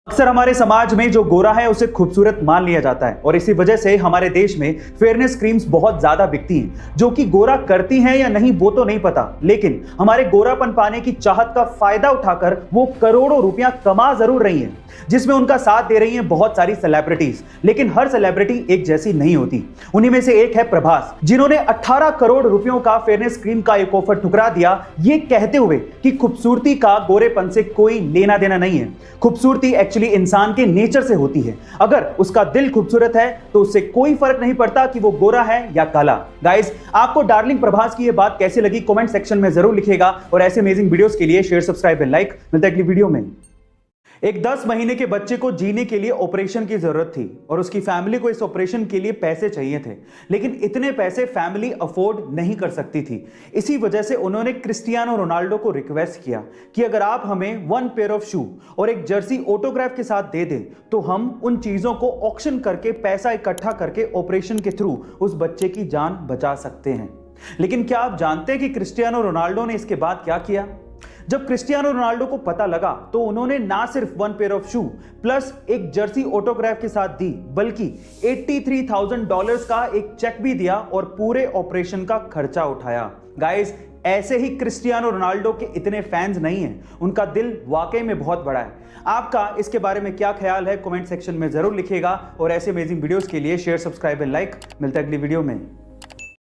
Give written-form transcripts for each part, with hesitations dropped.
अक्सर हमारे समाज में जो गोरा है उसे खूबसूरत मान लिया जाता है और इसी वजह से हमारे देश में फेयरनेस क्रीम्स बहुत ज्यादा बिकती हैं जो कि गोरा करती हैं या नहीं वो तो नहीं पता, लेकिन हमारे गोरापन पाने की चाहत का फायदा उठाकर वो करोड़ों रुपया कमा जरूर रही हैं, जिसमें उनका साथ दे रही हैं बहुत सारी सेलिब्रिटीज। लेकिन हर सेलिब्रिटी एक जैसी नहीं होती। उन्हीं में से एक है प्रभास, जिन्होंने 18 करोड़ रुपयों का फेयरनेस क्रीम का एक ऑफर ठुकरा दिया, ये कहते हुए कि खूबसूरती का गोरेपन से कोई लेना देना नहीं है। खूबसूरती एक्चुअली इंसान के नेचर से होती है। अगर उसका दिल खूबसूरत है तो उससे कोई फर्क नहीं पड़ता कि वो गोरा है या काला। गाइस, आपको डार्लिंग प्रभास की ये बात कैसी लगी कमेंट सेक्शन में जरूर लिखिएगा और ऐसे अमेजिंग वीडियोस के लिए शेयर, सब्सक्राइब एंड लाइक। मिलता है अगली वीडियो में। एक 10 महीने के बच्चे को जीने के लिए ऑपरेशन की जरूरत थी और उसकी फैमिली को इस ऑपरेशन के लिए पैसे चाहिए थे, लेकिन इतने पैसे फैमिली अफोर्ड नहीं कर सकती थी। इसी वजह से उन्होंने क्रिस्टियानो रोनाल्डो को रिक्वेस्ट किया कि अगर आप हमें 1 पेयर ऑफ शू और एक जर्सी ऑटोग्राफ के साथ दे दें तो हम उन चीजों को ऑक्शन करके पैसा इकट्ठा करके ऑपरेशन के थ्रू उस बच्चे की जान बचा सकते हैं। लेकिन क्या आप जानते हैं कि क्रिस्टियानो रोनाल्डो ने इसके बाद क्या किया? जब क्रिस्टियानो रोनाल्डो को पता लगा तो उन्होंने ना सिर्फ 1 पेयर ऑफ शू प्लस एक जर्सी ऑटोग्राफ के साथ दी, बल्कि $83,000 का एक चेक भी दिया और पूरे ऑपरेशन का खर्चा उठाया। गाइस, ऐसे ही क्रिस्टियानो रोनाल्डो के इतने फैंस नहीं हैं, उनका दिल वाकई में बहुत बड़ा है। आपका इसके बारे में क्या ख्याल है कमेंट सेक्शन में जरूर लिखिएगा और ऐसे अमेजिंग वीडियोस के लिए शेयर, सब्सक्राइब एंड लाइक। मिलता है अगली वीडियो में।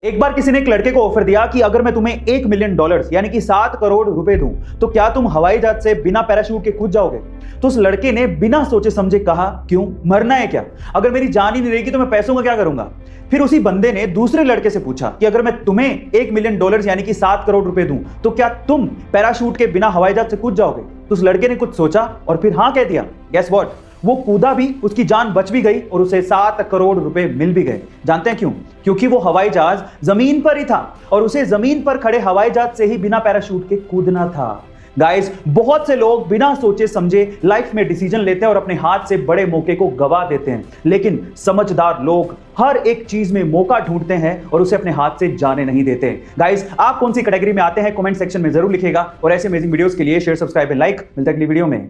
एक बार किसी ने एक लड़के को ऑफर दिया कि अगर मैं तुम्हें $1 मिलियन यानी कि 7 करोड़ रुपए दूं तो क्या तुम हवाई जहाज से बिना पैराशूट के कूद जाओगे? तो उस लड़के ने बिना सोचे समझे कहा, क्यों, मरना है क्या? अगर मेरी जान ही नहीं रहेगी तो मैं पैसों का क्या करूंगा? फिर उसी बंदे ने दूसरे लड़के से पूछा कि अगर मैं तुम्हें $1 मिलियन यानी कि 7 करोड़ रुपए दूं तो क्या तुम पैराशूट के बिना हवाई जहाज से कूद जाओगे? तो उस लड़के ने कुछ सोचा और फिर हाँ कह दिया। गेस व्हाट, वो कूदा भी, उसकी जान बच भी गई और उसे 7 करोड़ रुपए मिल भी गए। जानते हैं क्यों? क्योंकि वो हवाई जहाज जमीन पर ही था और उसे जमीन पर खड़े हवाई जहाज से ही बिना पैराशूट के कूदना था। गाइस, बहुत से लोग बिना सोचे समझे लाइफ में डिसीजन लेते हैं और अपने हाथ से बड़े मौके को गवा देते हैं, लेकिन समझदार लोग हर एक चीज में मौका ढूंढते हैं और उसे अपने हाथ से जाने नहीं देते। गाइस, आप कौन सी कैटेगरी में आते हैं कमेंट सेक्शन में जरूर लिखिएगा और ऐसे अमेजिंग वीडियोस के लिए शेयर, सब्सक्राइब एंड लाइक। मिलता है अगली वीडियो में।